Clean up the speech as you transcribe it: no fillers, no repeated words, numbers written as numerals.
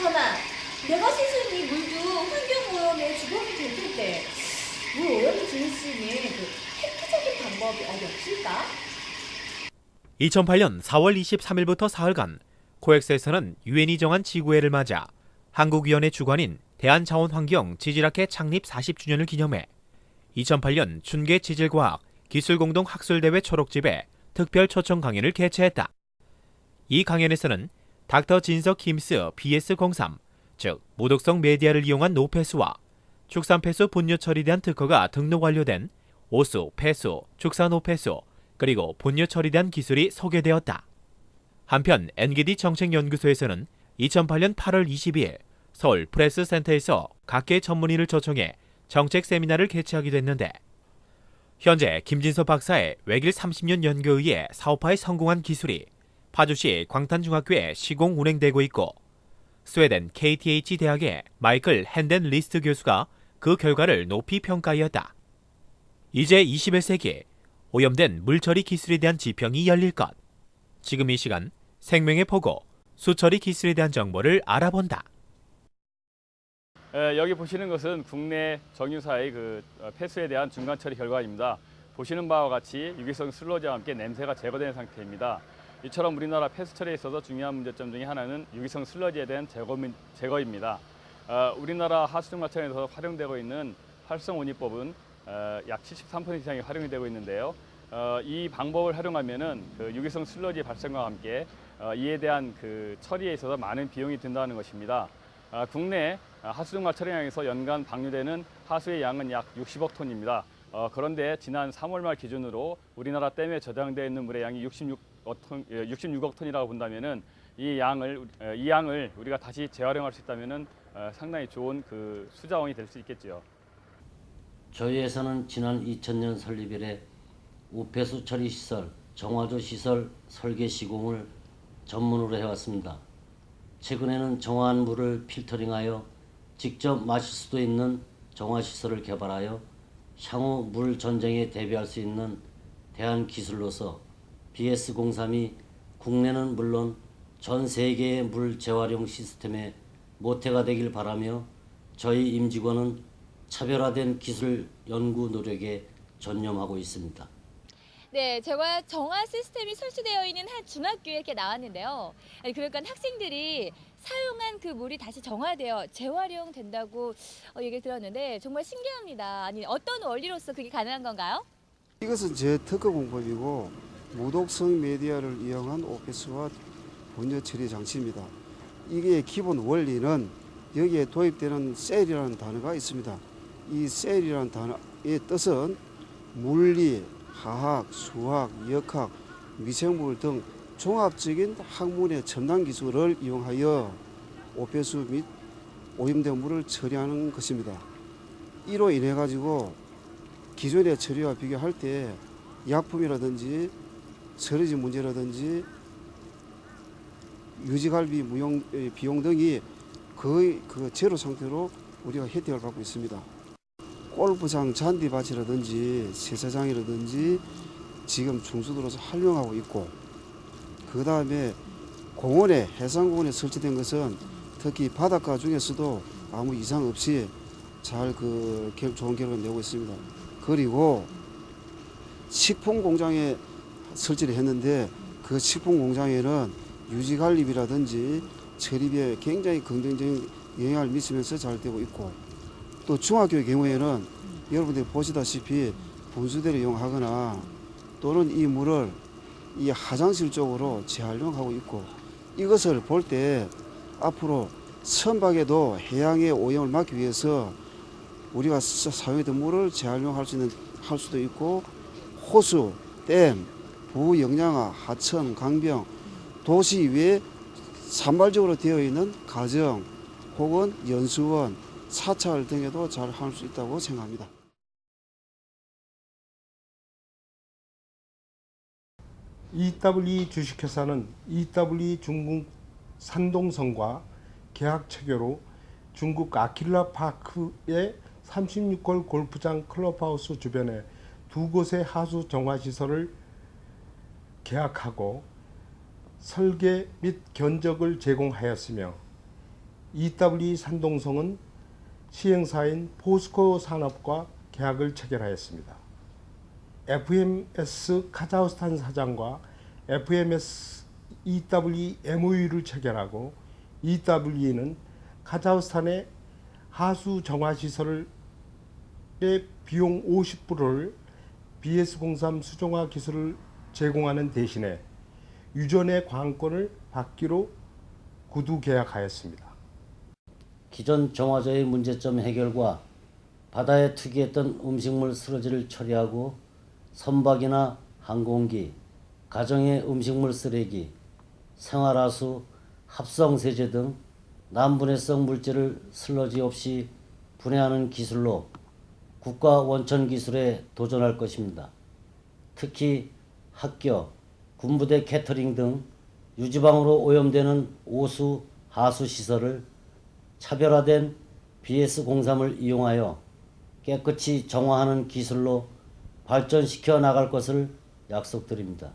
다만 내가 씻은 이 물도 환경오염의 주범이 될 텐데 물 오염을 줄일 수 있는 그 획기적인 방법이 어디 없을까? 2008년 4월 23일부터 사흘간 코엑스에서는 유엔이 정한 지구해를 맞아 한국위원회 주관인 대한자원환경 지질학회 창립 40주년을 기념해 2008년 춘계 지질과학 기술공동학술대회 초록집에 특별 초청 강연을 개최했다. 이 강연에서는 닥터 진석 힘스 BS03, 즉 모독성 메디아를 이용한 노폐수와 축산폐수 분뇨 처리에 대한 특허가 등록 완료된 오수, 폐수, 축산노폐수, 그리고 분뇨 처리에 대한 기술이 소개되었다. 한편 NGD 정책연구소에서는 2008년 8월 22일 서울 프레스센터에서 각계 전문의를 초청해 정책 세미나를 개최하기도 했는데 현재 김진서 박사의 외길 30년 연구에 의해 사업화에 성공한 기술이 파주시 광탄중학교에 시공 운행되고 있고 스웨덴 KTH 대학의 마이클 핸덴 리스트 교수가 그 결과를 높이 평가하였다. 이제 21세기 오염된 물처리 기술에 대한 지평이 열릴 것. 지금 이 시간 생명의 보고 수처리 기술에 대한 정보를 알아본다. 여기 보시는 것은 국내 정유사의 폐수에 대한 중간 처리 결과입니다. 보시는 바와 같이 유기성 슬러지와 함께 냄새가 제거된 상태입니다. 이처럼 우리나라 폐수 처리에 있어서 중요한 문제점 중에 하나는 유기성 슬러지에 대한 제거입니다. 우리나라 하수종마천에서 활용되고 있는 활성온유법은 약 73% 이상이 활용이 되고 있는데요. 이 방법을 활용하면은 유기성 슬러지 발생과 함께 이에 대한 처리에 있어서 많은 비용이 든다는 것입니다. 국내 하수종말 처리량에서 연간 방류되는 하수의 양은 약 60억 톤입니다. 그런데 지난 3월 말 기준으로 우리나라 댐에 저장되어 있는 물의 양이 66억 톤이라고 본다면은 이 양을 우리가 다시 재활용할 수 있다면은 상당히 좋은 수자원이 될 수 있겠죠. 저희 회사는 지난 2000년 설립 이래 우폐수 처리 시설, 정화조 시설 설계 시공을 전문으로 해왔습니다. 최근에는 정화한 물을 필터링하여 직접 마실 수도 있는 정화시설을 개발하여 향후 물 전쟁에 대비할 수 있는 대한기술로서 BS03이 국내는 물론 전 세계의 물 재활용 시스템의 모태가 되길 바라며 저희 임직원은 차별화된 기술 연구 노력에 전념하고 있습니다. 네, 제가 정화 시스템이 설치되어 있는 한 중학교에 이렇게 나왔는데요. 그러니까 학생들이 사용한 그 물이 다시 정화되어 재활용된다고 얘기를 들었는데 정말 신기합니다. 아니 어떤 원리로서 그게 가능한 건가요? 이것은 제 특허 공법이고 무독성 메디아를 이용한 오폐수와 분뇨 처리 장치입니다. 이게 기본 원리는 여기에 도입되는 셀이라는 단어가 있습니다. 이 셀이라는 단어의 뜻은 물리, 화학, 수학, 역학, 미생물 등 종합적인 학문의 첨단 기술을 이용하여 오폐수 및 오염된 물을 처리하는 것입니다. 이로 인해 가지고 기존의 처리와 비교할 때 약품이라든지 처리지 문제라든지 유지관리 비용 등이 거의 제로 상태로 우리가 혜택을 받고 있습니다. 골프장 잔디밭이라든지 세차장이라든지 지금 중수도로서 활용하고 있고, 그 다음에 공원에 해상공원에 설치된 것은 특히 바닷가 중에서도 아무 이상 없이 잘 좋은 결과를 내고 있습니다. 그리고 식품 공장에 설치를 했는데 그 식품 공장에는 유지관리비라든지 처리비에 굉장히 긍정적인 영향을 미치면서 잘 되고 있고, 또 중학교의 경우에는 여러분들이 보시다시피 분수대를 이용하거나 또는 이 물을 이 화장실 쪽으로 재활용하고 있고, 이것을 볼 때 앞으로 선박에도 해양의 오염을 막기 위해서 우리가 사용했던 물을 재활용할 수도 있고, 호수, 댐, 부영양화, 하천, 강병, 도시 위에 산발적으로 되어 있는 가정 혹은 연수원, 사찰 등에도 잘 할 수 있다고 생각합니다. EWE 주식회사는 EWE 중국 산동성과 계약 체결로 중국 아킬라 파크의 36홀 골프장 클럽하우스 주변에 두 곳의 하수 정화시설을 계약하고 설계 및 견적을 제공하였으며 EW 산동성은 시행사인 포스코 산업과 계약을 체결하였습니다. FMS 카자흐스탄 사장과 FMS EW MOU를 체결하고 EW는 카자흐스탄의 하수 정화 시설의 비용 50%를 BS03 수정화 기술을 제공하는 대신에 유전의 관건을 받기로 구두 계약하였습니다. 기존 정화조의 문제점 해결과 바다에 투기했던 음식물 쓰러지를 처리하고 선박이나 항공기, 가정의 음식물 쓰레기, 생활하수, 합성세제 등 난분해성 물질을 슬러지 없이 분해하는 기술로 국가 원천 기술에 도전할 것입니다. 특히 학교, 군부대 캐터링 등 유지방으로 오염되는 오수, 하수 시설을 차별화된 BS03을 이용하여 깨끗이 정화하는 기술로 발전시켜 나갈 것을 약속드립니다.